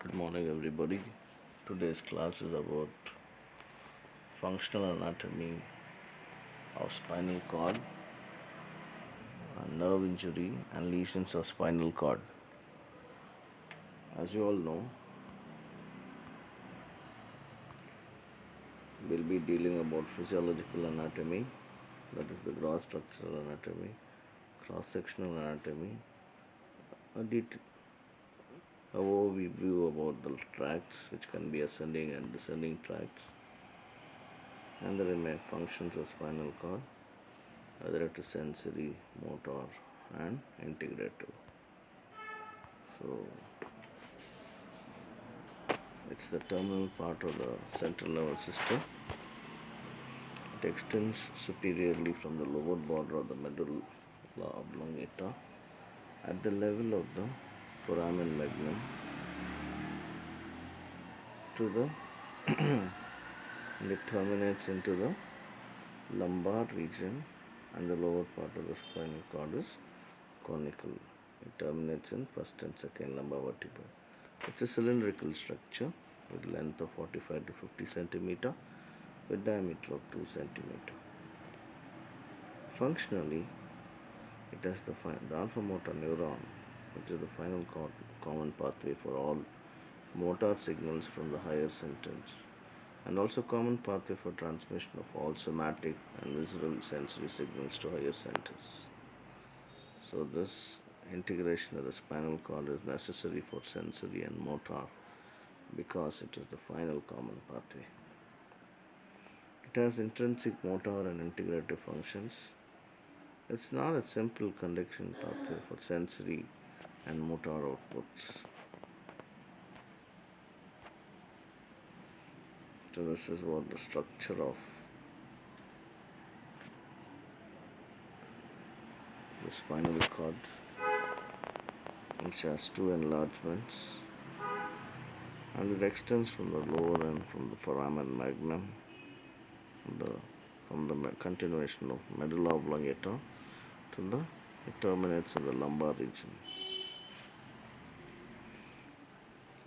Good morning, everybody. Today's class is about functional anatomy of spinal cord and nerve injury and lesions of spinal cord. As you all know, we'll be dealing about physiological anatomy, that is the gross structural anatomy, cross-sectional anatomy, a overview about the tracts, which can be ascending and descending tracts, and the remaining functions of spinal cord, whether it is sensory, motor, and integrative. So, it's the terminal part of the central nervous system. It extends superiorly from the lower border of the medulla oblongata at the level of the foramen magnum to the and it terminates into the lumbar region, and the lower part of the spinal cord is conical. It terminates in first and second lumbar vertebrae. It's a cylindrical structure with length of 45 to 50 centimeter with diameter of 2 centimeter. Functionally, it has the alpha motor neuron, which is the final common pathway for all motor signals from the higher centers, and also common pathway for transmission of all somatic and visceral sensory signals to higher centers. So this integration of the spinal cord is necessary for sensory and motor because it is the final common pathway. It has intrinsic motor and integrative functions. It's not a simple conduction pathway for sensory and motor outputs. So this is what the structure of the spinal cord, which has two enlargements, and it extends from the lower end from the foramen magnum, from the continuation of medulla oblongata it terminates in the lumbar region,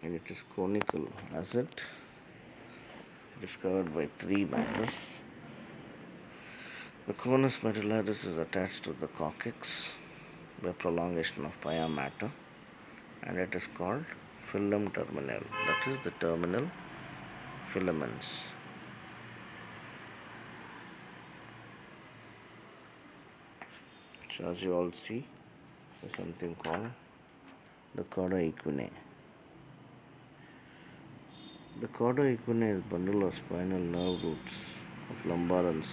and it is conical as it is covered by three matters. The conus medullaris is attached to the coccyx by prolongation of pia mater, and it is called filum terminal, that is the terminal filaments. So as you all see, there is something called the cauda equina. The cauda equina is a bundle of spinal nerve roots of lumbar and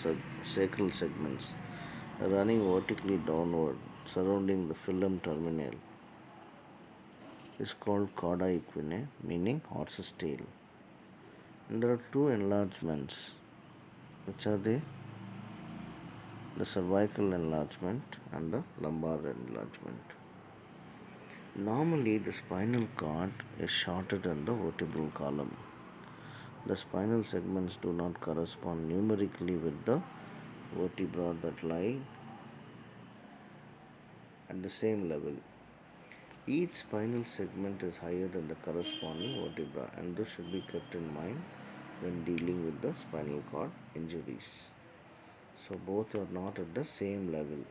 sacral segments running vertically downward surrounding the filum terminal. Is called cauda equina, meaning horse's tail. And there are two enlargements, which are the cervical enlargement and the lumbar enlargement. Normally, the spinal cord is shorter than the vertebral column. The spinal segments do not correspond numerically with the vertebrae that lie at the same level. Each spinal segment is higher than the corresponding vertebra, and this should be kept in mind when dealing with the spinal cord injuries. So both are not at the same level.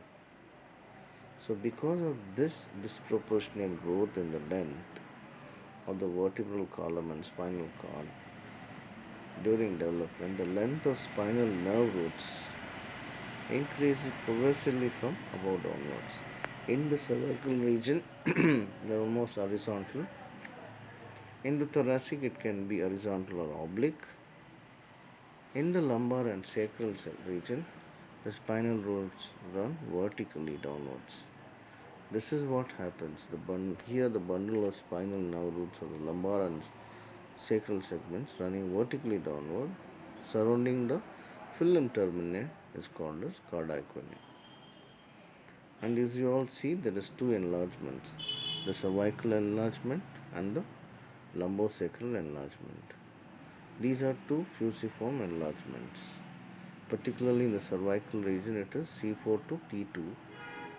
So because of this disproportionate growth in the length of the vertebral column and spinal cord during development, the length of spinal nerve roots increases progressively from above downwards. In the cervical region, they are almost horizontal. In the thoracic, it can be horizontal or oblique. In the lumbar and sacral region, the spinal roots run vertically downwards. This is what happens. Here the bundle of spinal nerve roots of the lumbar and sacral segments running vertically downward surrounding the filum termini is called as cauda equina. And as you all see, there is two enlargements, the cervical enlargement and the lumbosacral enlargement. These are two fusiform enlargements. Particularly in the cervical region, it is C4 to T2,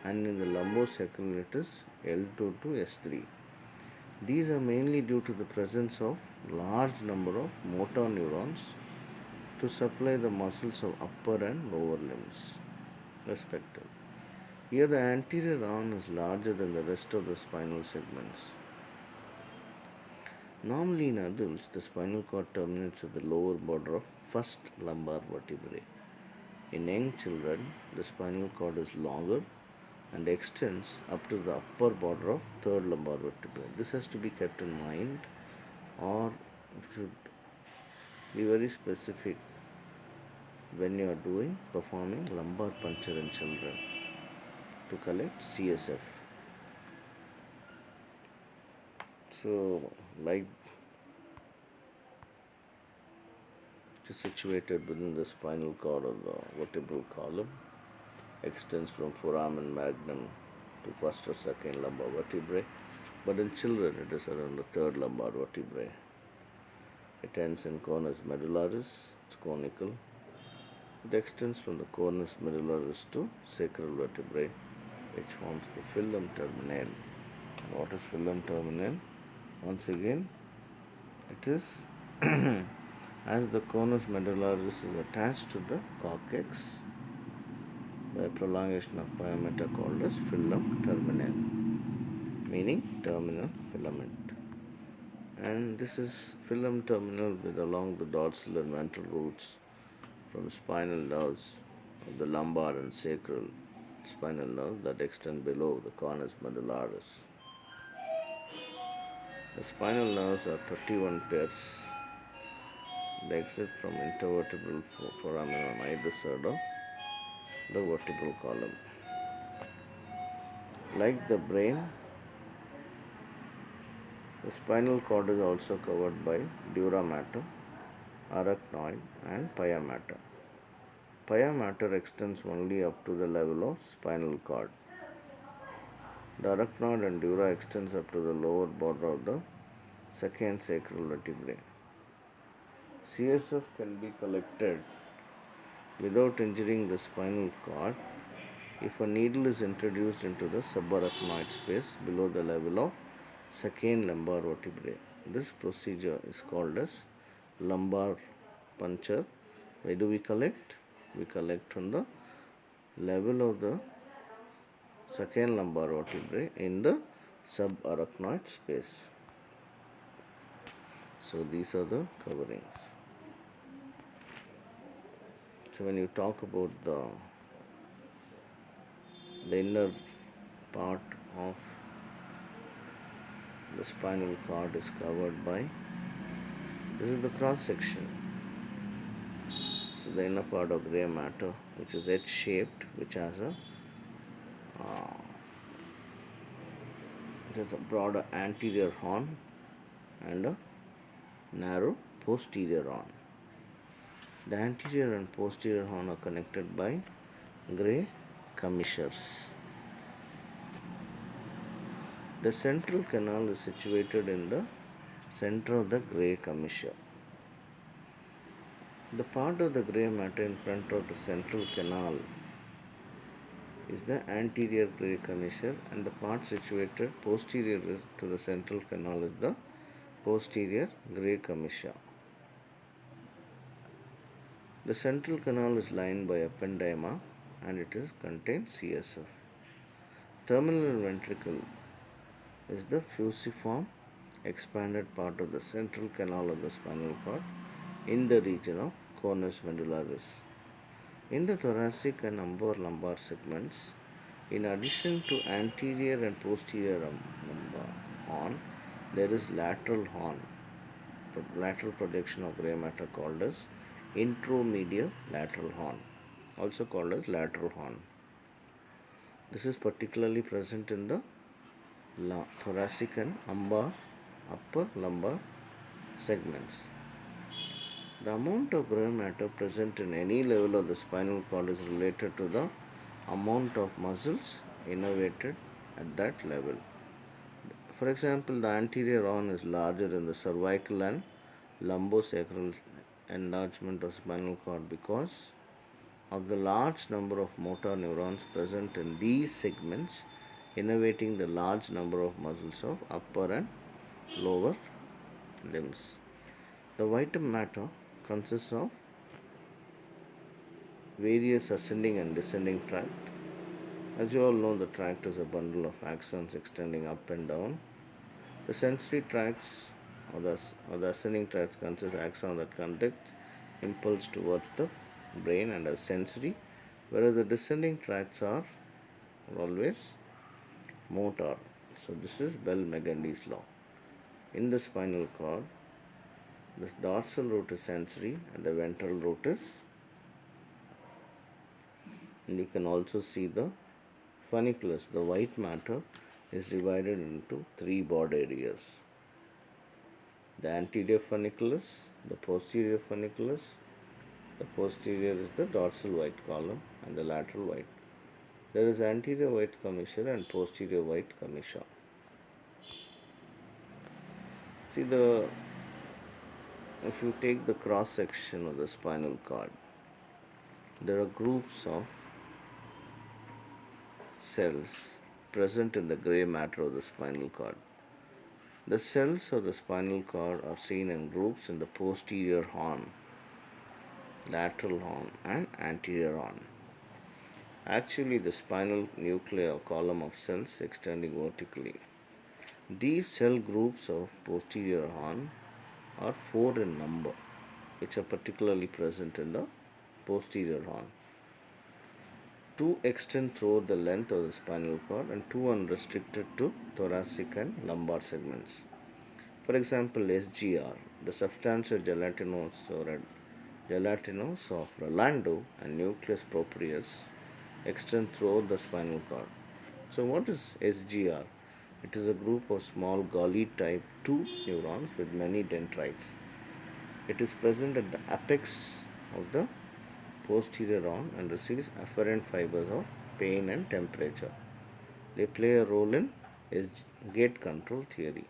and in the lumbosacral, it is L2 to S3. These are mainly due to the presence of large number of motor neurons to supply the muscles of upper and lower limbs, respectively. Here the anterior horn is larger than the rest of the spinal segments. Normally in adults, the spinal cord terminates at the lower border of first lumbar vertebrae. In young children, the spinal cord is longer and extends up to the upper border of third lumbar vertebrae. This has to be kept in mind, or should be very specific when you are performing lumbar puncture in children to collect CSF. So, like it is situated within the spinal cord or the vertebral column, extends from foramen magnum to first or second lumbar vertebrae, but in children it is around the third lumbar vertebrae. It ends in conus medullaris, it's conical. It extends from the conus medullaris to sacral vertebrae, which forms the filum terminale. And what is filum terminale? Once again, it is as the conus medullaris is attached to the coccyx by prolongation of pyometer called as filum terminale, meaning terminal filament. And this is filum terminal with along the dorsal and ventral roots from spinal nerves of the lumbar and sacral spinal nerves that extend below the conus medullaris. The spinal nerves are 31 pairs. They exit from intervertebral foramen on either side of the vertebral column. Like the brain, the spinal cord is also covered by dura mater, arachnoid, and pia mater. Pia mater extends only up to the level of spinal cord. The arachnoid and dura extends up to the lower border of the second sacral vertebrae. CSF can be collected without injuring the spinal cord if a needle is introduced into the subarachnoid space below the level of second lumbar vertebrae. This procedure is called as lumbar puncture. Where do we collect? We collect from the level of the second lumbar vertebrae in the subarachnoid space. So these are the coverings. So when you talk about the inner part of the spinal cord is covered by, this is the cross section. So the inner part of gray matter, which is H shaped, which has a broader anterior horn and a narrow posterior horn. The anterior and posterior horn are connected by gray commissures. The central canal is situated in the center of the gray commissure. The part of the gray matter in front of the central canal is the anterior gray commissure, and the part situated posterior to the central canal is the posterior gray commissure. The central canal is lined by ependyma and it contains CSF. Terminal ventricle is the fusiform expanded part of the central canal of the spinal cord in the region of conus medullaris. In the thoracic and upper lumbar segments, in addition to anterior and posterior lumbar horn, there is lateral horn, lateral projection of gray matter called as intromedial lateral horn, also called as lateral horn. This is particularly present in the thoracic and upper lumbar segments. The amount of gray matter present in any level of the spinal cord is related to the amount of muscles innervated at that level. For example, the anterior horn is larger in the cervical and lumbosacral enlargement of spinal cord because of the large number of motor neurons present in these segments innervating the large number of muscles of upper and lower limbs. The white matter consists of various ascending and descending tract. As you all know, the tract is a bundle of axons extending up and down. The sensory tracts or the ascending tracts consist of axons that conduct impulse towards the brain and as sensory, whereas the descending tracts are always motor. So this is Bell-Megendy's law. In the spinal cord, the dorsal root is sensory and the ventral root is, and you can also see the funiculus. The white matter is divided into three broad areas: the anterior funiculus, the posterior funiculus. The posterior is the dorsal white column and the lateral white. There is anterior white commissure and posterior white commissure. See, if you take the cross section of the spinal cord, there are groups of cells present in the gray matter of the spinal cord. The cells of the spinal cord are seen in groups in the posterior horn, lateral horn, and anterior horn. Actually, the spinal nuclei or column of cells extending vertically. These cell groups of posterior horn are 4 in number, which are particularly present in the posterior horn. 2 extend throughout the length of the spinal cord and 2 are restricted to thoracic and lumbar segments. For example, SGR, the substantia gelatinous of Rolando and nucleus proprius extend throughout the spinal cord. So what is SGR? It is a group of small Golgi type 2 neurons with many dendrites. It is present at the apex of the posterior horn and receives afferent fibers of pain and temperature. They play a role in gait control theory.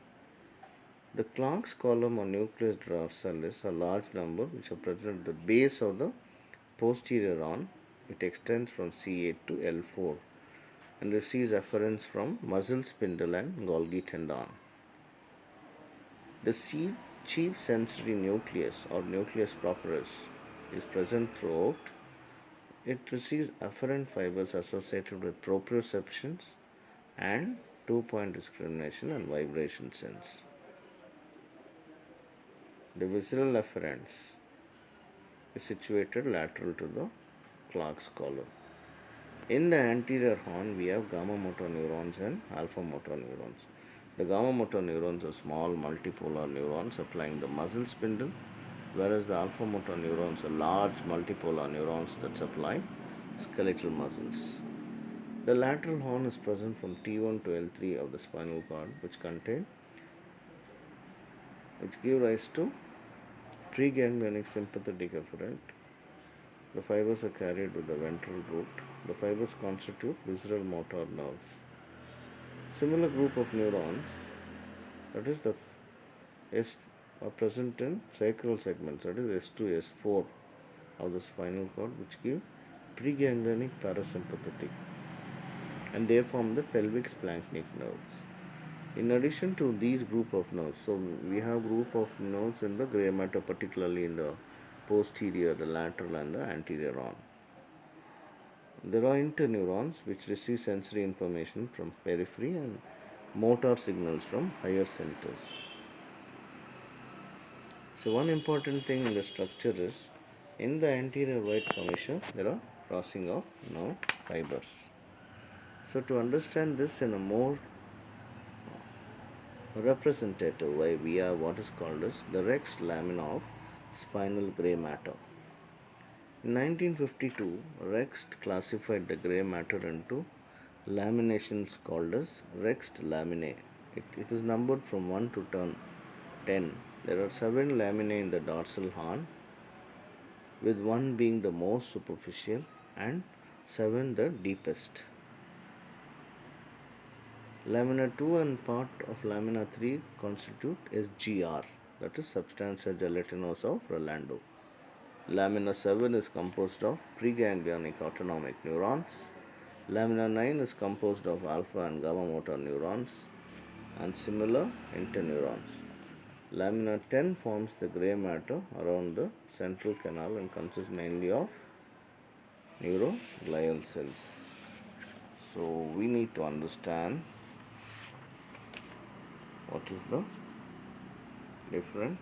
The Clark's column or nucleus dorsalis, a large number which are present at the base of the posterior horn. It extends from C8 to L4 and receives afferents from muscle spindle and Golgi tendon. The chief sensory nucleus or nucleus proprius is present throughout. It receives afferent fibers associated with proprioceptions and 2-point discrimination and vibration sense. The visceral afferents is situated lateral to the Clark's column. In the anterior horn, we have gamma motor neurons and alpha motor neurons. The gamma motor neurons are small multipolar neurons supplying the muscle spindle, whereas the alpha motor neurons are large multipolar neurons that supply skeletal muscles. The lateral horn is present from T1 to L3 of the spinal cord, which give rise to preganglionic sympathetic afferent. The fibers are carried with the ventral root. The fibers constitute visceral motor nerves. Similar group of neurons, that is the S, are present in sacral segments, that is S2, S4 of the spinal cord, which give preganglionic parasympathetic, and they form the pelvic splanchnic nerves. In addition to these group of nerves, so we have group of nerves in the gray matter, particularly in the posterior, the lateral and the anterior horn. There are interneurons which receive sensory information from periphery and motor signals from higher centers. So one important thing in the structure is, in the anterior white commissure, there are crossing of nerve fibers. So to understand this in a more representative way, we have what is called as the Rex lamina of spinal gray matter. In 1952, Rex classified the gray matter into laminations called as Rexed laminae. It is numbered from 1 to 10. There are 7 laminae in the dorsal horn, with 1 being the most superficial and 7 the deepest. Lamina 2 and part of lamina 3 constitute SGR, that is substantia gelatinosa of Rolando. Lamina 7 is composed of preganglionic autonomic neurons. Lamina 9 is composed of alpha and gamma motor neurons. and similar interneurons. Lamina 10 forms the gray matter around the central canal and consists mainly of neuroglial cells. So we need to understand what is the different.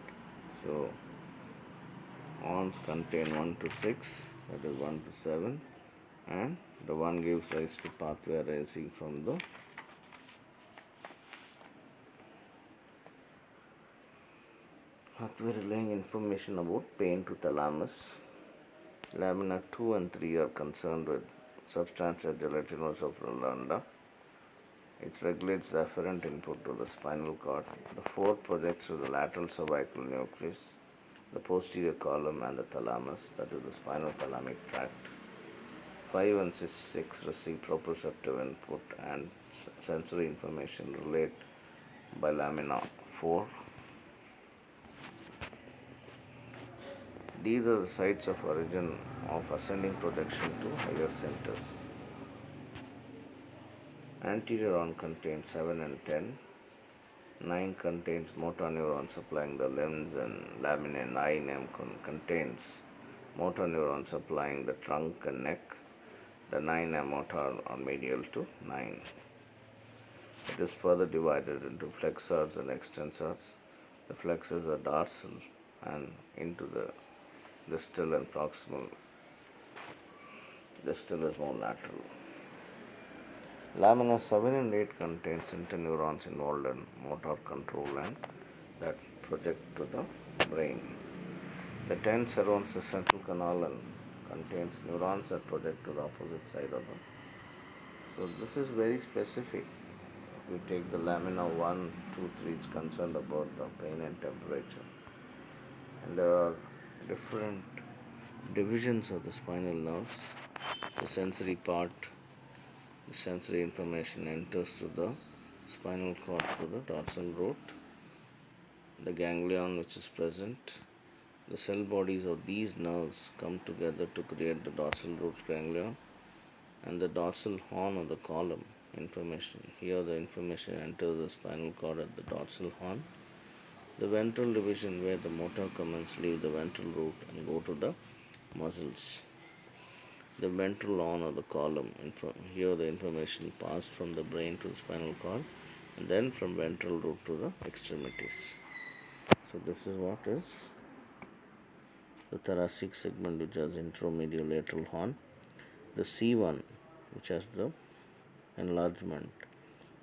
So ons contain 1 to 6, that is 1 to 7, and the one gives rise to pathway arising from the pathway relaying information about pain to thalamus. Lamina 2 and 3 are concerned with substantia gelatinosa profunda. It regulates the afferent input to the spinal cord. The 4 projects to the lateral cervical nucleus, the posterior column, and the thalamus, that is the spinothalamic tract. 5 and 6 receive proprioceptive input and sensory information relayed by lamina 4. These are the sites of origin of ascending projection to higher centers. Anterior on contains 7 and 10. 9 contains motor neurons supplying the limbs, and lamina 9M contains motor neurons supplying the trunk and neck. The 9M motor are medial to 9. It is further divided into flexors and extensors. The flexors are dorsal and into the distal and proximal. Distal is more lateral. Lamina 7 and 8 contains interneurons involved in motor control and that project to the brain. The 10 surrounds the central canal and contains neurons that project to the opposite side of the. So this is very specific. If you take the lamina 1, 2, 3, it's concerned about the pain and temperature. And there are different divisions of the spinal nerves. The sensory part, the sensory information enters to the spinal cord through the dorsal root. The ganglion which is present, the cell bodies of these nerves come together to create the dorsal root ganglion and the dorsal horn of the column information. Here the information enters the spinal cord at the dorsal horn. The ventral division where the motor commands leave the ventral root and go to the muscles. The ventral horn of the column, here the information passed from the brain to the spinal cord and then from ventral root to the extremities. So this is what is the thoracic segment, which has intermediolateral horn. The C1, which has the enlargement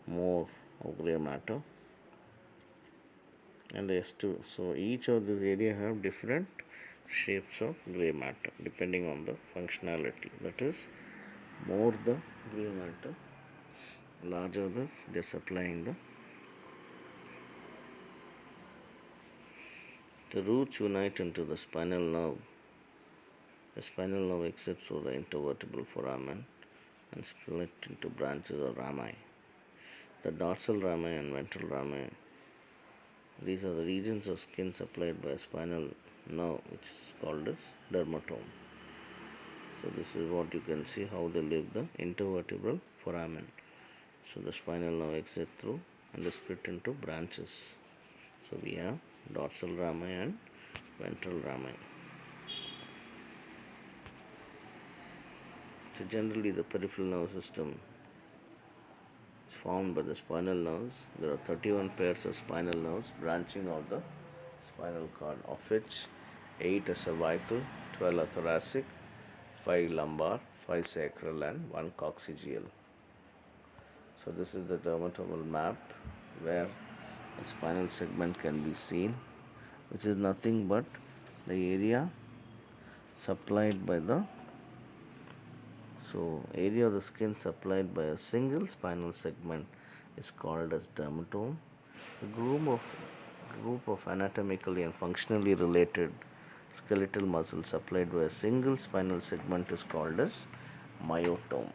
more of gray matter, and the S2. So each of these areas have different shapes of gray matter depending on the functionality. That is, more the gray matter, larger they are supplying the roots unite into the spinal nerve. The spinal nerve exits through the intervertebral foramen and split into branches or rami. The dorsal rami and ventral rami, these are the regions of skin supplied by a spinal nerve, which is called as dermatome. So this is what you can see how they leave the intervertebral foramen. So the spinal nerve exits through and is split into branches. So we have dorsal rami and ventral rami. So generally the peripheral nerve system is formed by the spinal nerves. There are 31 pairs of spinal nerves branching out the spinal cord, of which 8 are cervical, 12 are thoracic, 5 lumbar, 5 sacral, and 1 coccygeal. So this is the dermatomal map where a spinal segment can be seen, which is nothing but the area supplied by the area of the skin supplied by a single spinal segment is called as dermatome. The group of anatomically and functionally related skeletal muscles supplied by a single spinal segment is called as myotome.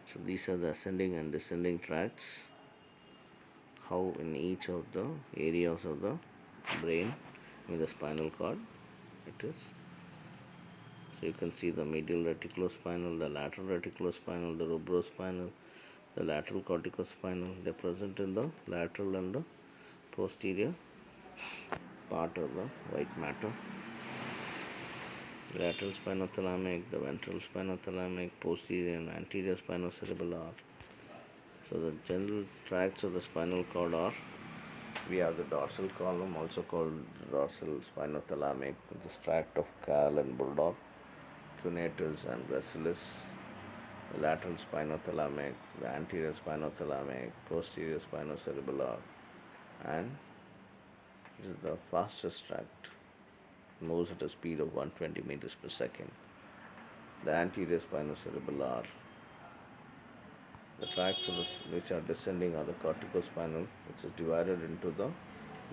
So these are the ascending and descending tracts, how in each of the areas of the brain in the spinal cord it is. So you can see the medial reticulospinal, the lateral reticulospinal, the rubrospinal, The lateral corticospinal, they are present in the lateral and the posterior part of the white matter. Lateral spinothalamic, the ventral spinothalamic, posterior and anterior spinocerebellar. So the general tracts of the spinal cord are, we have the dorsal column, also called dorsal spinothalamic, with the tract of Cal and Bulldog, cuneatus and gracilis. The lateral spinothalamic, the anterior spinothalamic, posterior spinocerebellar, and this is the fastest tract, moves at a speed of 120 meters per second. The anterior spinocerebellar. The tracts which are descending are the corticospinal, which is divided into the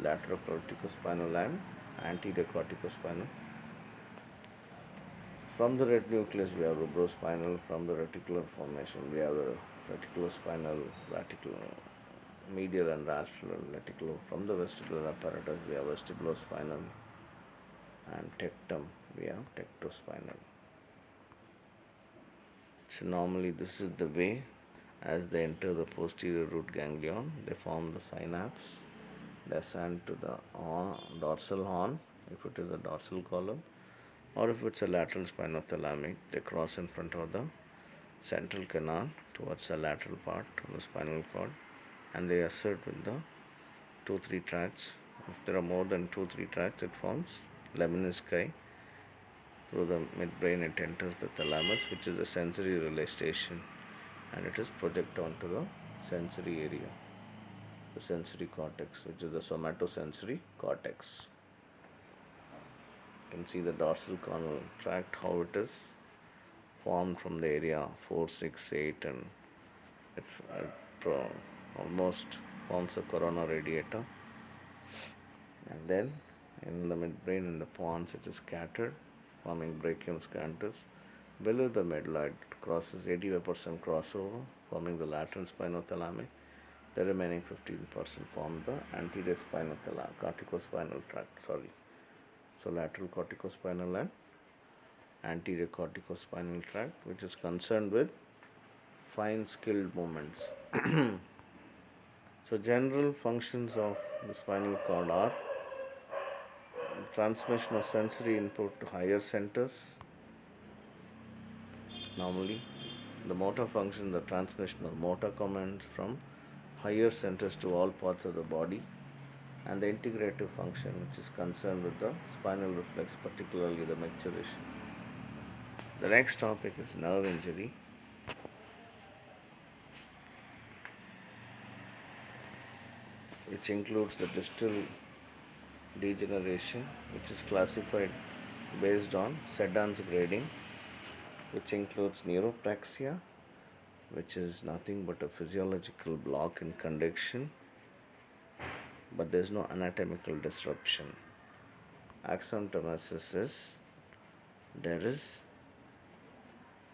lateral corticospinal and anterior corticospinal. From the red nucleus we have rubrospinal. From the reticular formation we have the reticulospinal, medial and lateral reticular. From the vestibular apparatus we have vestibulospinal, and tectum we have tectospinal. So normally this is the way. As they enter the posterior root ganglion, they form the synapse. They ascend to the dorsal horn, if it is a dorsal column, or if it's a lateral spinothalamic, they cross in front of the central canal towards the lateral part of the spinal cord, and they assert with the 2-3 tracts. If there are more than 2-3 tracts, it forms lemnisci. Through the midbrain, it enters the thalamus, which is the sensory relay station, and it is projected onto the sensory area, the sensory cortex, which is the somatosensory cortex. You can see the dorsal canal tract, how it is formed from the area 4, 6, 8, and it almost forms a corona radiata. And then in the midbrain, in the pons, it is scattered, forming brachium scantus. Below the medulla, it crosses 85% crossover, forming the lateral spinothalamic. The remaining 15% form the anterior corticospinal tract. So lateral corticospinal and anterior corticospinal tract, which is concerned with fine skilled movements. So general functions of the spinal cord are transmission of sensory input to higher centers. Normally, the motor function, the transmission of motor commands from higher centers to all parts of the body, and the integrative function, which is concerned with the spinal reflex, particularly the micturition. The next topic is nerve injury. Which includes the distal degeneration, which is classified based on Sedan's grading, which includes neuropraxia, which is nothing but a physiological block in conduction, but there is no anatomical disruption. Axontomesis is there is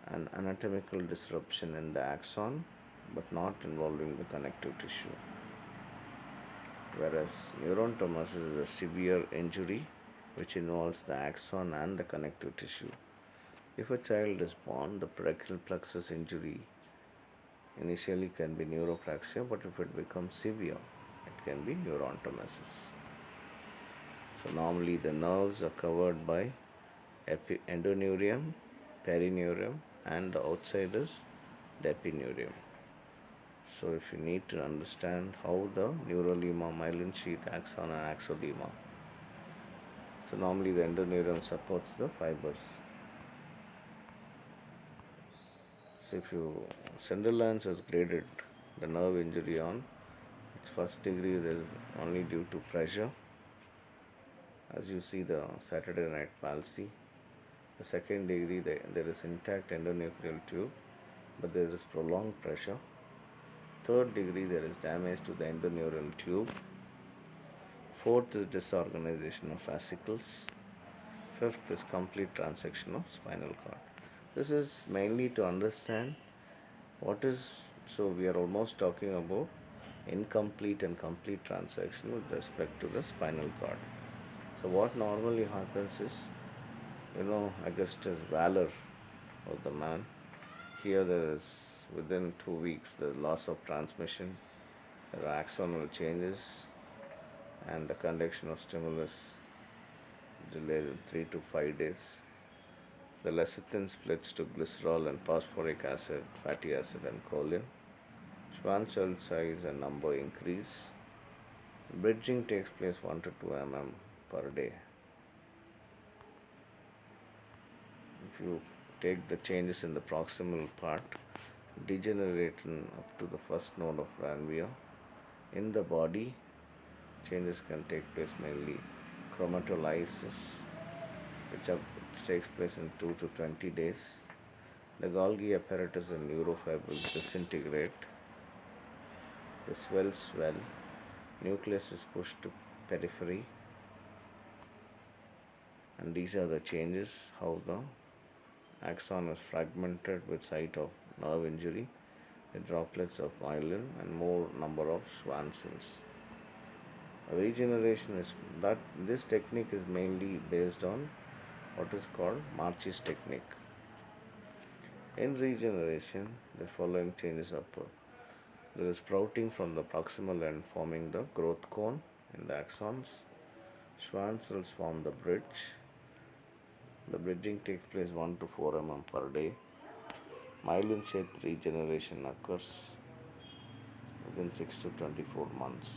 an anatomical disruption in the axon, but not involving the connective tissue. Whereas neurontomesis is a severe injury which involves the axon and the connective tissue. If a child is born, the brachial plexus injury initially can be neuropraxia, but if it becomes severe, it can be neurontomesis. So normally the nerves are covered by endoneurium, perineurium, and the outside is the epineurium. So if you need to understand how the neurolema, myelin sheath, axon and axodema. So normally the endoneurium supports the fibers. So if you Sunderland's has graded the nerve injury on its first degree, there is only due to pressure. As you see the Saturday night palsy. The second degree there is intact endonuclear tube, but there is prolonged pressure. Third degree there is damage to the endoneural tube. Fourth is disorganization of fascicles. Fifth is complete transection of spinal cord. This is mainly to understand what is, so we are almost talking about incomplete and complete transection with respect to the spinal cord. So what normally happens is, Augustus Valor was the man. Here there is within 2 weeks, the loss of transmission, there are axonal changes, and the conduction of stimulus delayed in 3 to 5 days. The lecithin splits to glycerol and phosphoric acid, fatty acid, and choline. Schwann cell size and number increase. Bridging takes place 1 to 2 mm per day. If you take the changes in the proximal part, degeneration up to the first node of Ranvier. In the body, changes can take place mainly chromatolysis, which takes place in 2 to 20 days. The Golgi apparatus and neurofibrils disintegrate. The cells swell. Nucleus is pushed to periphery. And these are the changes, how the axon is fragmented with site of nerve injury, the droplets of myelin, and more number of Schwann cells. Regeneration is that this technique is mainly based on what is called March's technique. In regeneration, the following changes occur. There is sprouting from the proximal end forming the growth cone in the axons. Schwann cells form the bridge. The bridging takes place 1 to 4 mm per day. Myelin sheath regeneration occurs within 6 to 24 months.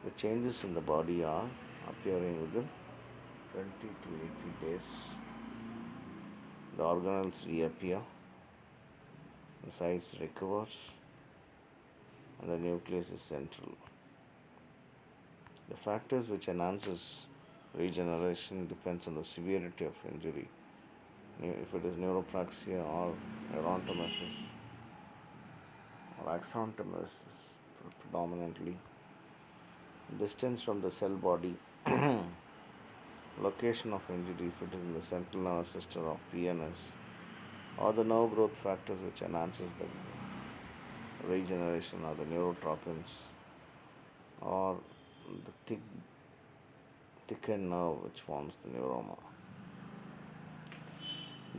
The changes in the body are appearing within 20 to 80 days. The organelles reappear, the size recovers, and the nucleus is central. The factors which enhances regeneration depends on the severity of injury. If it is neuropraxia or gerontomesis or axontomesis predominantly, distance from the cell body, location of injury, if it is in the central nervous system of PNS, or the nerve growth factors which enhances the regeneration are the neurotropins or the thickened nerve which forms the neuroma.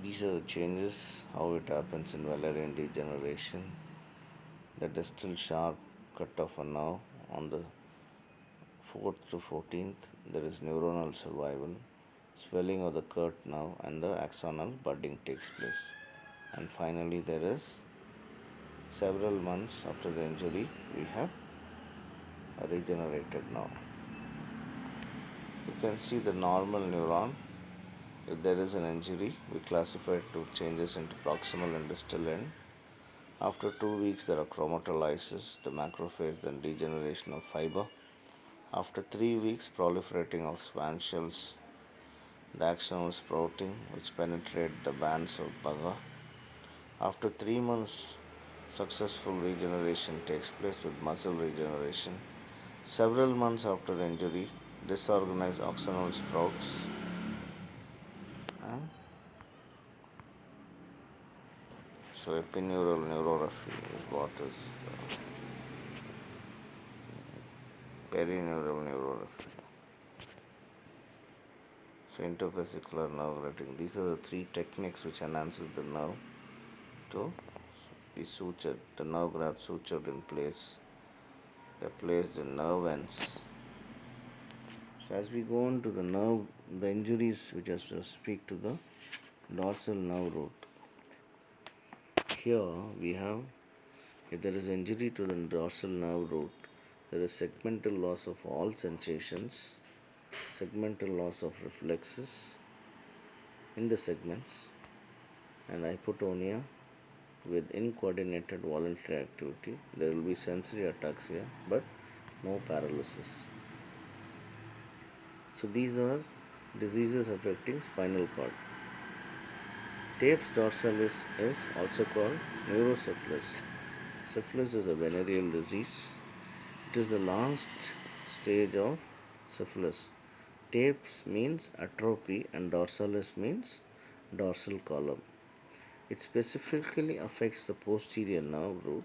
These are the changes, how it happens in Valerian degeneration. The distal sharp cut of a nerve on the 4th to 14th, there is neuronal survival, swelling of the curt nerve, and the axonal budding takes place. And finally, there is several months after the injury, we have a regenerated nerve. You can see the normal neuron. If there is an injury, we classify two changes into proximal and distal end. After 2 weeks, there are chromatolysis, the macrophage, then degeneration of fiber. After 3 weeks, proliferating of Schwann cells, the axonal sprouting, which penetrate the bands of Baga. After 3 months, successful regeneration takes place with muscle regeneration. Several months after injury, disorganized axonal sprouts. So epineural neuroraphy is what is perineural neuroraphy. So intervesicular nerve grafting. These are the 3 techniques which enhances the nerve to be sutured. The nerve graft sutured in place. They are placed in nerve ends. So as we go on to the nerve, the injuries which has to speak to the dorsal nerve root. Here we have, if there is injury to the dorsal nerve root, there is segmental loss of all sensations, segmental loss of reflexes in the segments, and hypotonia with incoordinated voluntary activity. There will be sensory ataxia but no paralysis. So these are diseases affecting spinal cord. Tapes dorsalis is also called neurosyphilis. Syphilis is a venereal disease. It is the last stage of syphilis. Tapes means atrophy and dorsalis means dorsal column. It specifically affects the posterior nerve root.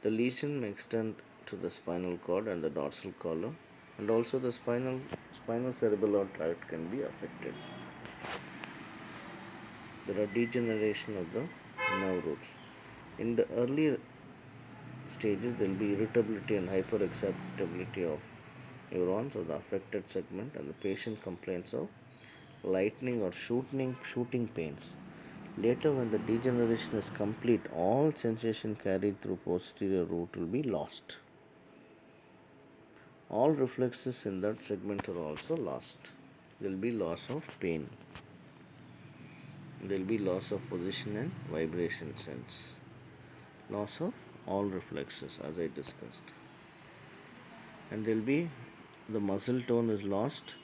The lesion may extend to the spinal cord and the dorsal column, and also the spinocerebellar tract can be affected. There are degeneration of the nerve roots. In the early stages, there will be irritability and hyperexcitability of neurons of the affected segment, and the patient complains of lightning or shooting pains. Later, when the degeneration is complete, all sensation carried through posterior root will be lost. All reflexes in that segment are also lost. There will be loss of pain. There will be loss of position and vibration sense. Loss of all reflexes, as I discussed. And there will be the muscle tone is lost.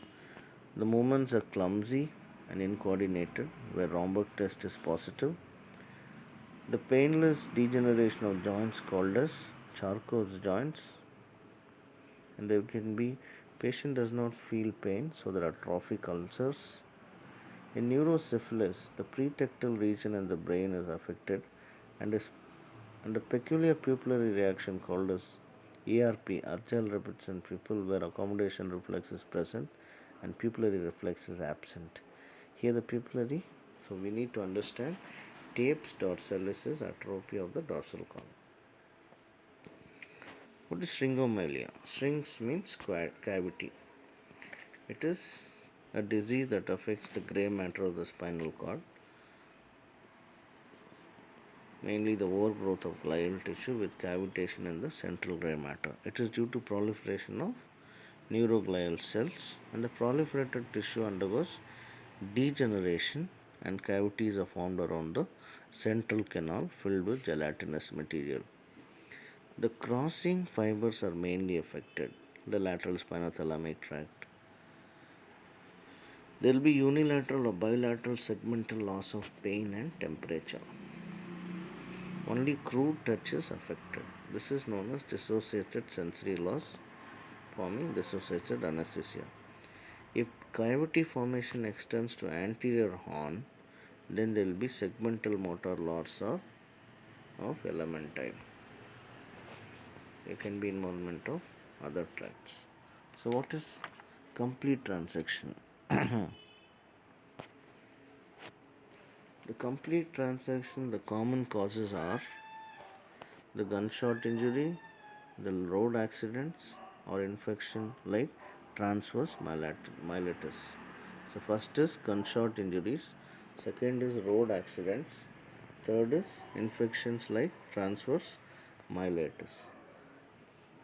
The movements are clumsy and uncoordinated, where rhombic test is positive. The painless degeneration of joints called as Charcot's joints, and there can be patient does not feel pain, so there are trophic ulcers. In neurosyphilis, the pretectal region in the brain is affected, and a peculiar pupillary reaction called as ERP, Argyle repetition pupil, where accommodation reflex is present and pupillary reflex is absent. Here the pupillary, so we need to understand Tape's dorsalis is atrophy of the dorsal column. What is shringomelia? Shrinks means cavity. It is a disease that affects the gray matter of the spinal cord, mainly the overgrowth of glial tissue with cavitation in the central gray matter. It is due to proliferation of neuroglial cells, and the proliferated tissue undergoes degeneration and cavities are formed around the central canal filled with gelatinous material. The crossing fibers are mainly affected, the lateral spinothalamic tract. There will be unilateral or bilateral segmental loss of pain and temperature. Only crude touch is affected. This is known as dissociated sensory loss, forming dissociated anesthesia. If cavity formation extends to anterior horn, then there will be segmental motor loss or of element type. There can be involvement of other tracts. So what is complete transection? The complete transection, the common causes are the gunshot injury, the road accidents or infection like transverse myelitis. So first is gunshot injuries, second is road accidents, third is infections like transverse myelitis.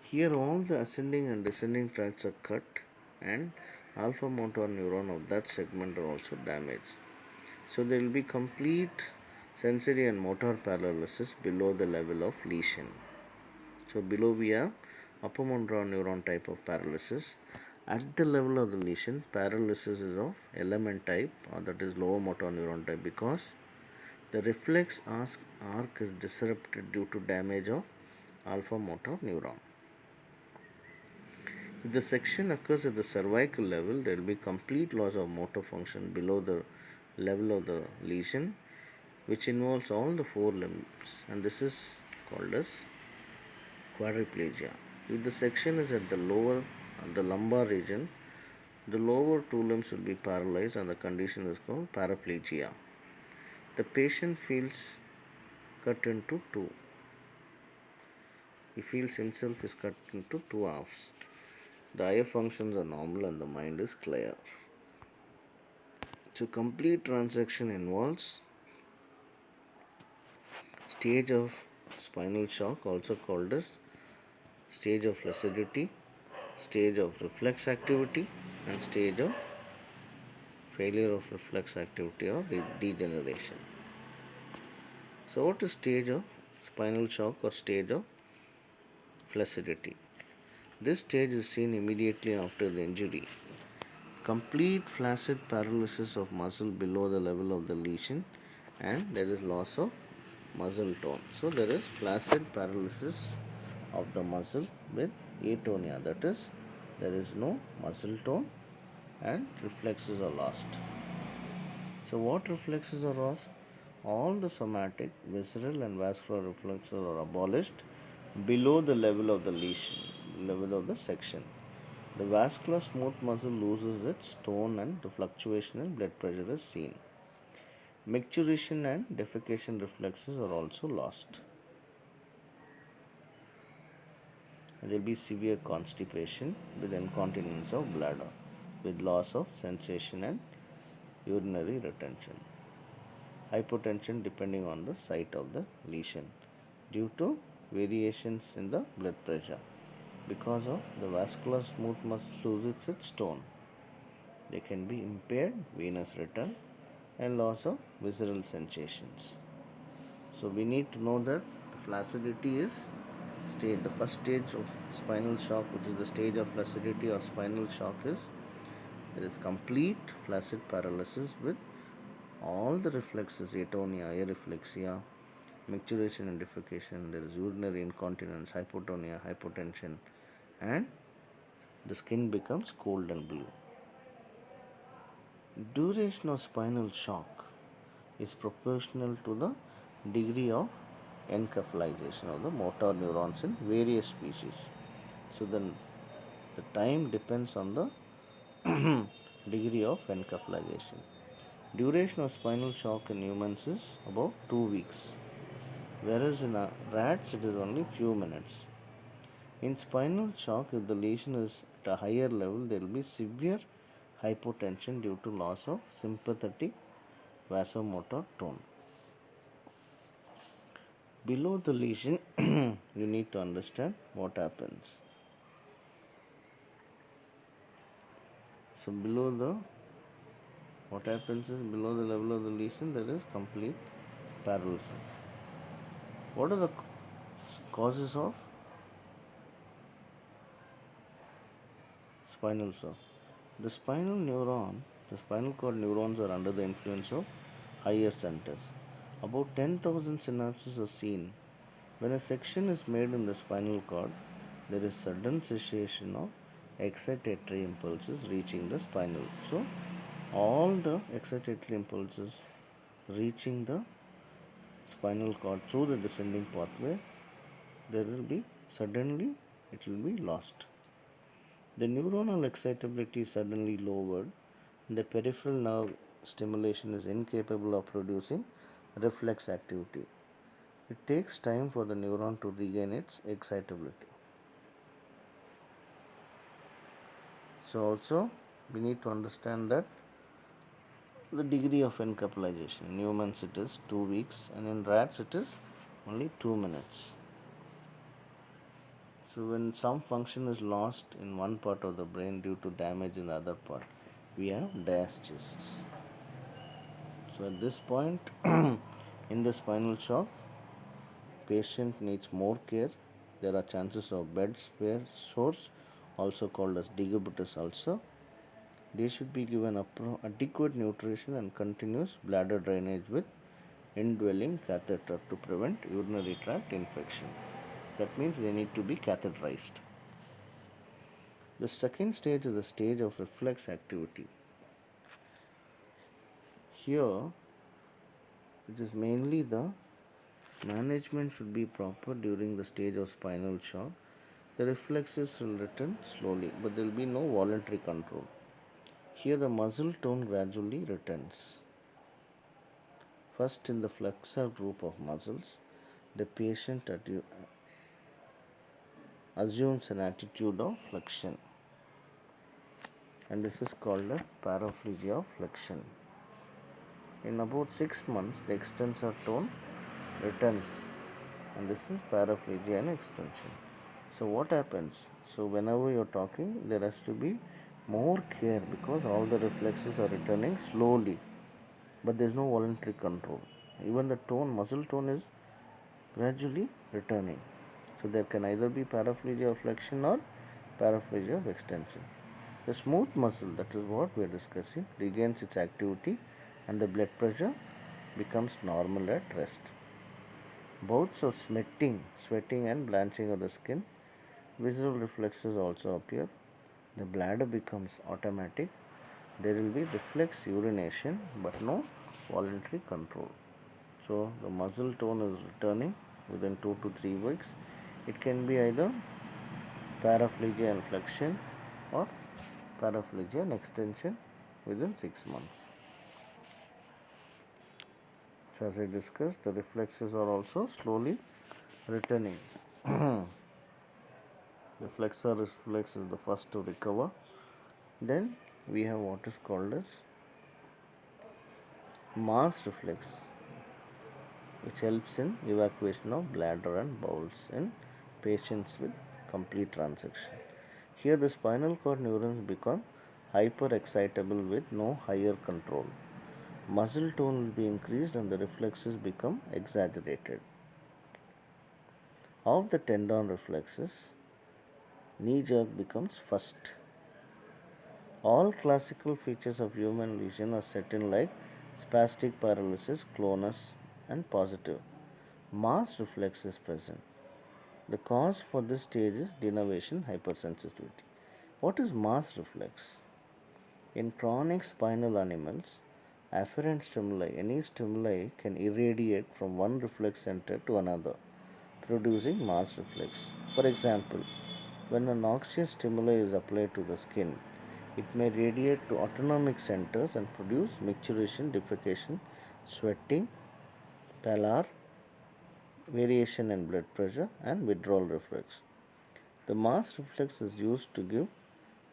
Here all the ascending and descending tracts are cut and alpha motor neuron of that segment are also damaged. So there will be complete sensory and motor paralysis below the level of lesion. So below we have upper motor neuron type of paralysis. At the level of the lesion, paralysis is of element type, or that is lower motor neuron type, because the reflex arc is disrupted due to damage of alpha motor neuron. If the section occurs at the cervical level, there will be complete loss of motor function below the level of the lesion, which involves all the four limbs, and this is called as quadriplegia. If the section is at the lumbar region, the lower two limbs will be paralyzed, and the condition is called paraplegia. The patient feels cut into two. He feels himself is cut into two halves. The eye functions are normal and the mind is clear. So complete transaction involves stage of spinal shock, also called as stage of flaccidity, stage of reflex activity, and stage of failure of reflex activity or degeneration. So what is stage of spinal shock or stage of flaccidity? This stage is seen immediately after the injury. Complete flaccid paralysis of muscle below the level of the lesion, and there is loss of muscle tone. So there is flaccid paralysis of the muscle with atonia, that is there is no muscle tone and reflexes are lost. So what reflexes are lost? All the somatic, visceral and vascular reflexes are abolished below the level of the lesion, level of the section. The vascular smooth muscle loses its tone and the fluctuation in blood pressure is seen. Micturition and defecation reflexes are also lost. There will be severe constipation with incontinence of bladder, with loss of sensation and urinary retention. Hypotension depending on the site of the lesion due to variations in the blood pressure because of the vascular smooth muscle loses its tone. There can be impaired venous return and loss of visceral sensations. So we need to know that the flaccidity is the first stage of spinal shock, which is the stage of flaccidity or spinal shock, is there is complete flaccid paralysis with all the reflexes, atonia, areflexia, micturition and defecation. There is urinary incontinence, hypotonia, hypotension, and the skin becomes cold and blue. Duration of spinal shock is proportional to the degree of encephalization of the motor neurons in various species. So then the time depends on the degree of encephalization. Duration of spinal shock in humans is about 2 weeks, whereas in rats it is only few minutes. In spinal shock, if the lesion is at a higher level, there will be severe hypotension due to loss of sympathetic vasomotor tone. Below the lesion, you need to understand what happens. So what happens is below the level of the lesion there is complete paralysis. What are the causes of spinal shock? The spinal cord neurons are under the influence of higher centers. About 10,000 synapses are seen. When a section is made in the spinal cord, there is sudden cessation of excitatory impulses reaching the spinal. So, all the excitatory impulses reaching the spinal cord through the descending pathway, there will be suddenly it will be lost. The neuronal excitability is suddenly lowered, and the peripheral nerve stimulation is incapable of producing reflex activity. It takes time for the neuron to regain its excitability. So also we need to understand that the degree of encephalization. In humans it is 2 weeks and in rats it is only 2 minutes. So when some function is lost in one part of the brain due to damage in the other part, we have diastasis. So at this point in the spinal shock, patient needs more care. There are chances of bed sores, also called as decubitus ulcer. They should be given adequate nutrition and continuous bladder drainage with indwelling catheter to prevent urinary tract infection. That means they need to be catheterized. The second stage is the stage of reflex activity. Here, it is mainly the management should be proper during the stage of spinal shock. The reflexes will return slowly, but there will be no voluntary control. Here, the muscle tone gradually returns. First, in the flexor group of muscles, the patient assumes an attitude of flexion, and this is called a paraplegia of flexion. In about 6 months, the extensor tone returns, and this is paraplegia and extension. So what happens? So whenever you are talking, there has to be more care because all the reflexes are returning slowly, but there is no voluntary control. Even the muscle tone is gradually returning. So there can either be paraplegia of flexion or paraplegia of extension. The smooth muscle, that is what we are discussing, regains its activity and the blood pressure becomes normal at rest. Bouts of sweating and blanching of the skin, visceral reflexes also appear. The bladder becomes automatic. There will be reflex urination but no voluntary control. So the muscle tone is returning within 2 to 3 weeks. It can be either paraplegia and flexion or paraplegia and extension within 6 months. as I discussed, the reflexes are also slowly returning. The flexor reflex is the first to recover. Then we have what is called as Mars reflex, which helps in evacuation of bladder and bowels in patients with complete transection. Here the spinal cord neurons become hyperexcitable with no higher control. Muscle tone will be increased and the reflexes become exaggerated. Of the tendon reflexes, knee jerk becomes first. All classical features of human lesion are set in like spastic paralysis, clonus, and positive. Mars reflex is present. The cause for this stage is denervation hypersensitivity. What is Mars reflex? In chronic spinal animals, afferent stimuli, any stimuli can irradiate from one reflex center to another, producing Mars reflex. For example, when a noxious stimuli is applied to the skin, it may radiate to autonomic centers and produce micturition, defecation, sweating, pallor, variation in blood pressure, and withdrawal reflex. The Mars reflex is used to give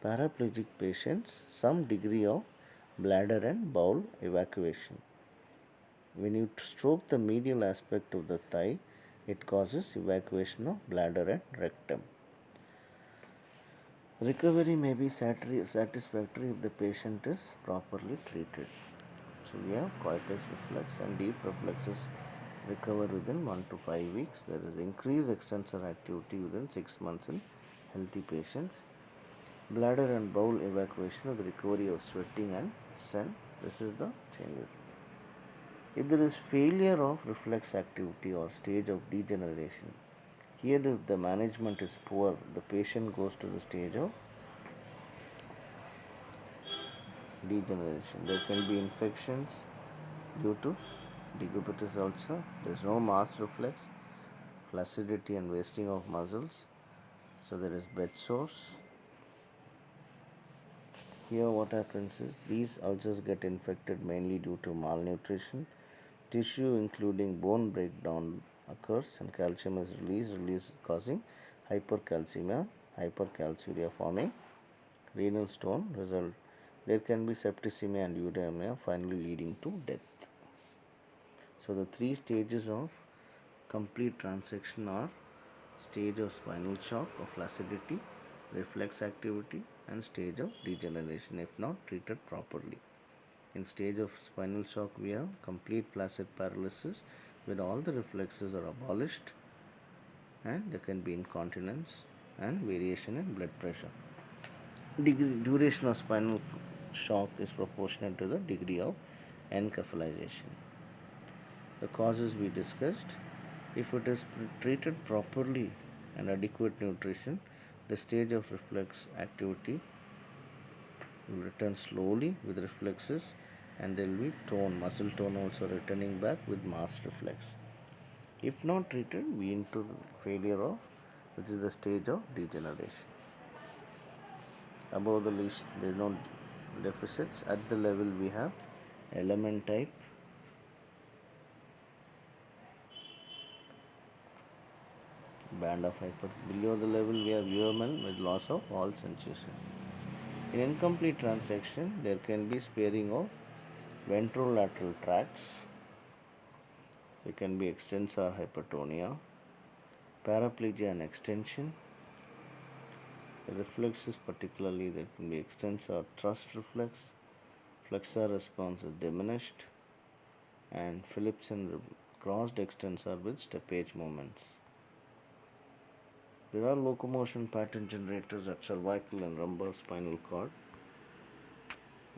paraplegic patients some degree of bladder and bowel evacuation. When you stroke the medial aspect of the thigh, it causes evacuation of bladder and rectum. Recovery may be satisfactory if the patient is properly treated. So we have coitus reflex and deep reflexes recover within 1 to 5 weeks. There is increased extensor activity within 6 months in healthy patients. Bladder and bowel evacuation of the recovery of sweating and sen. This is the changes. If there is failure of reflex activity or stage of degeneration, here if the management is poor, the patient goes to the stage of degeneration. There can be infections due to decubitus ulcer. There is no Mars reflex, flaccidity and wasting of muscles. So there is bed sores. Here what happens is these ulcers get infected mainly due to malnutrition. Tissue including bone breakdown occurs and calcium is released causing hypercalcemia, hypercalciuria forming renal stone result. There can be septicemia and uremia finally leading to death. So the 3 stages of complete transection are stage of spinal shock of flaccidity, reflex activity and stage of degeneration if not treated properly. In stage of spinal shock we have complete flaccid paralysis where all the reflexes are abolished and there can be incontinence and variation in blood pressure. Duration of spinal shock is proportional to the degree of encephalization. The causes we discussed. If it is treated properly and adequate nutrition, the stage of reflex activity will return slowly with reflexes and there will be tone, muscle tone also returning back with Mars reflex. If not treated, we into failure of, which is the stage of degeneration. Above the lesion, there is no deficits. At the level we have element type, band of hyper. Below the level we have UML with loss of all sensation. In incomplete transection, there can be sparing of ventrolateral tracts. There can be extensor hypertonia, paraplegia and extension. The reflexes particularly there can be extensor thrust reflex, flexor response is diminished and Phillips and crossed extensor with steppage movements. There are locomotion pattern generators at cervical and lumbar spinal cord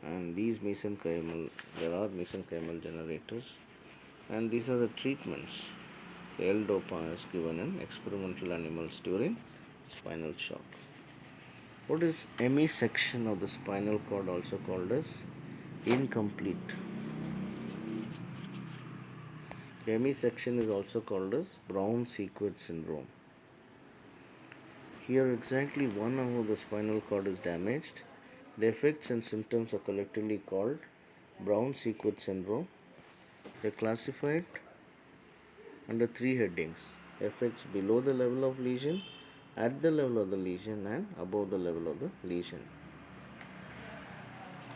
and these mesenchymal, there are mesenchymal generators and these are the treatments. L-dopa is given in experimental animals during spinal shock. What is hemisection of the spinal cord also called as incomplete? Hemisection is also called as Brown-Sequard syndrome. Here exactly one half of the spinal cord is damaged. The effects and symptoms are collectively called Brown-Sequard syndrome They are classified under three headings: effects below the level of lesion, at the level of the lesion, and above the level of the lesion.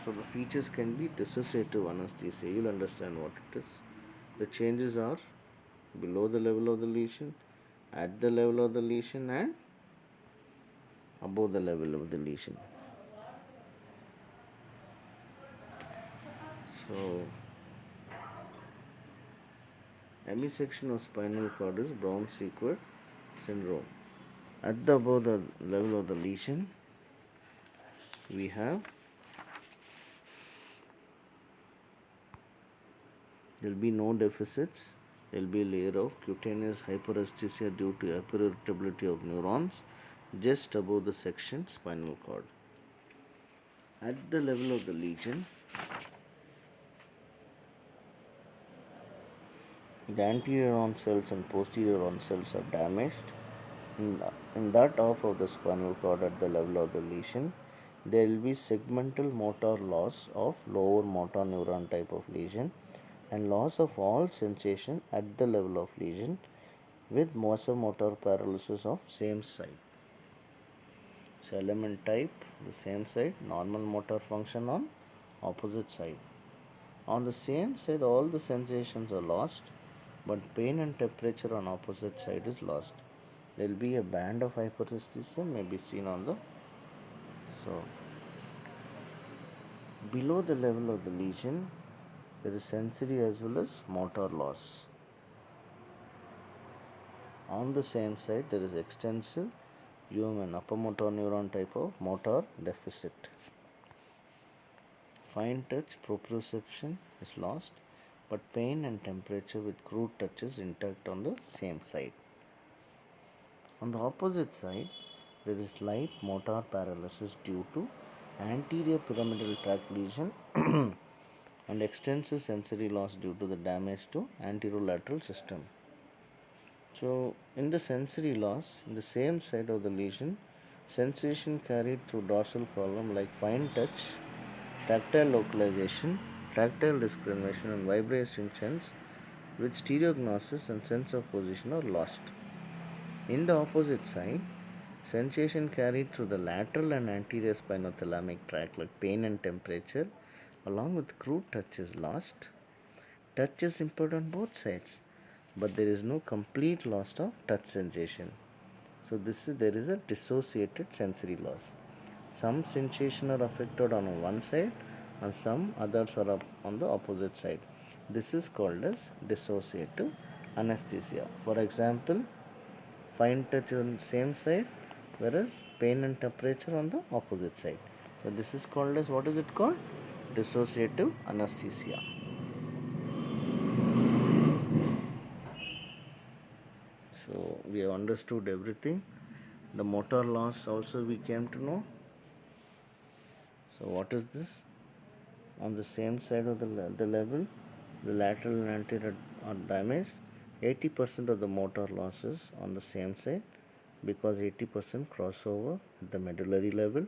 So the features can be dissociative anesthesia. You'll understand what it is. The changes are below the level of the lesion, at the level of the lesion, and above the level of the lesion. So hemisection of spinal cord is Brown-Sequard syndrome. At the above the level of the lesion, we have there will be no deficits. There will be a layer of cutaneous hyperesthesia due to hyperirritability of neurons just above the section spinal cord. At the level of the lesion, the anterior neuron cells and posterior neuron cells are damaged. In that half of the spinal cord at the level of the lesion, there will be segmental motor loss of lower motor neuron type of lesion and loss of all sensation at the level of lesion with vasomotor paralysis of same side. So element type, the same side, normal motor function on opposite side. On the same side, all the sensations are lost, but pain and temperature on opposite side is lost. There will be a band of hyperesthesia may be seen on the below the level of the lesion, there is sensory as well as motor loss. On the same side, there is extensive UMN, upper motor neuron type of motor deficit. Fine touch proprioception is lost, but pain and temperature with crude touch is intact on the same side. On the opposite side, there is light motor paralysis due to anterior pyramidal tract lesion and extensive sensory loss due to the damage to anterolateral system. So, in the sensory loss, in the same side of the lesion, sensation carried through dorsal column like fine touch, tactile localization, tactile discrimination and vibrations with stereognosis and sense of position are lost. In the opposite side, sensation carried through the lateral and anterior spinothalamic tract like pain and temperature along with crude touch is lost. Touch is impaired on both sides, but there is no complete loss of touch sensation. So there is a dissociated sensory loss. Some sensation are affected on one side and some others are on the opposite side. This is called as dissociative anesthesia. For example, fine touch on the same side, whereas pain and temperature on the opposite side. So this is called as, what is it called? Dissociative anesthesia. So we have understood everything. The motor loss also we came to know. So what is this? On the same side of the level, the lateral and anterior are damaged. 80% of the motor losses on the same side because 80% crossover at the medullary level,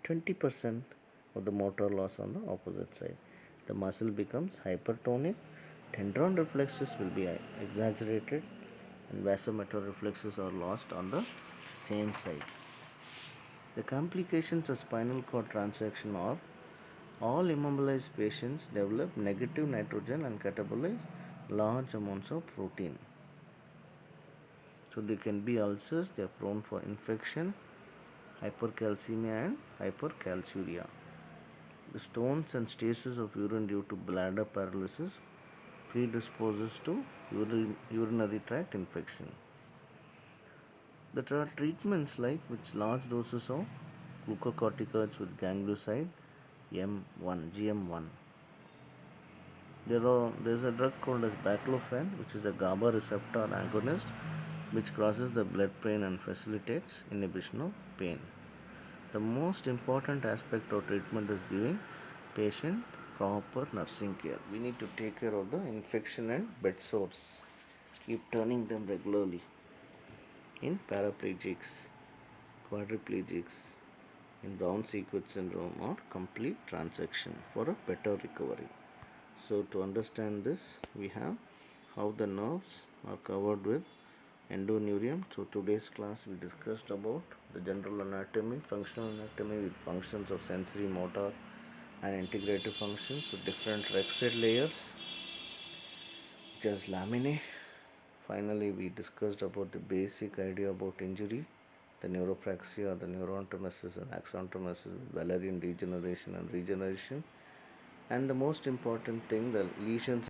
20% of the motor loss on the opposite side. The muscle becomes hypertonic, tendon reflexes will be exaggerated and vasomotor reflexes are lost on the same side. The complications of spinal cord transaction are all immobilized patients develop negative nitrogen and catabolize large amounts of protein. So there can be ulcers, they are prone for infection, hypercalcemia and hypercalciuria. The stones and stasis of urine due to bladder paralysis predisposes to urinary tract infection. There are treatments like with large doses of glucocorticoids with ganglioside M1, GM1. There is a drug called as baclofen, which is a GABA receptor agonist, which crosses the blood-brain and facilitates inhibition of pain. The most important aspect of treatment is giving patient proper nursing care. We need to take care of the infection and bed sores. Keep turning them regularly. In paraplegics, quadriplegics, in Brown-Sequard syndrome or complete transaction for a better recovery. So to understand this, we have how the nerves are covered with endoneurium. So today's class we discussed about the general anatomy, functional anatomy with functions of sensory, motor and integrative functions with different rexed layers, just laminae. Finally, we discussed about the basic idea about injury, the neuropraxia, the neuroanatomesis and axontomesis with Valerian degeneration and regeneration, and the most important thing, the lesions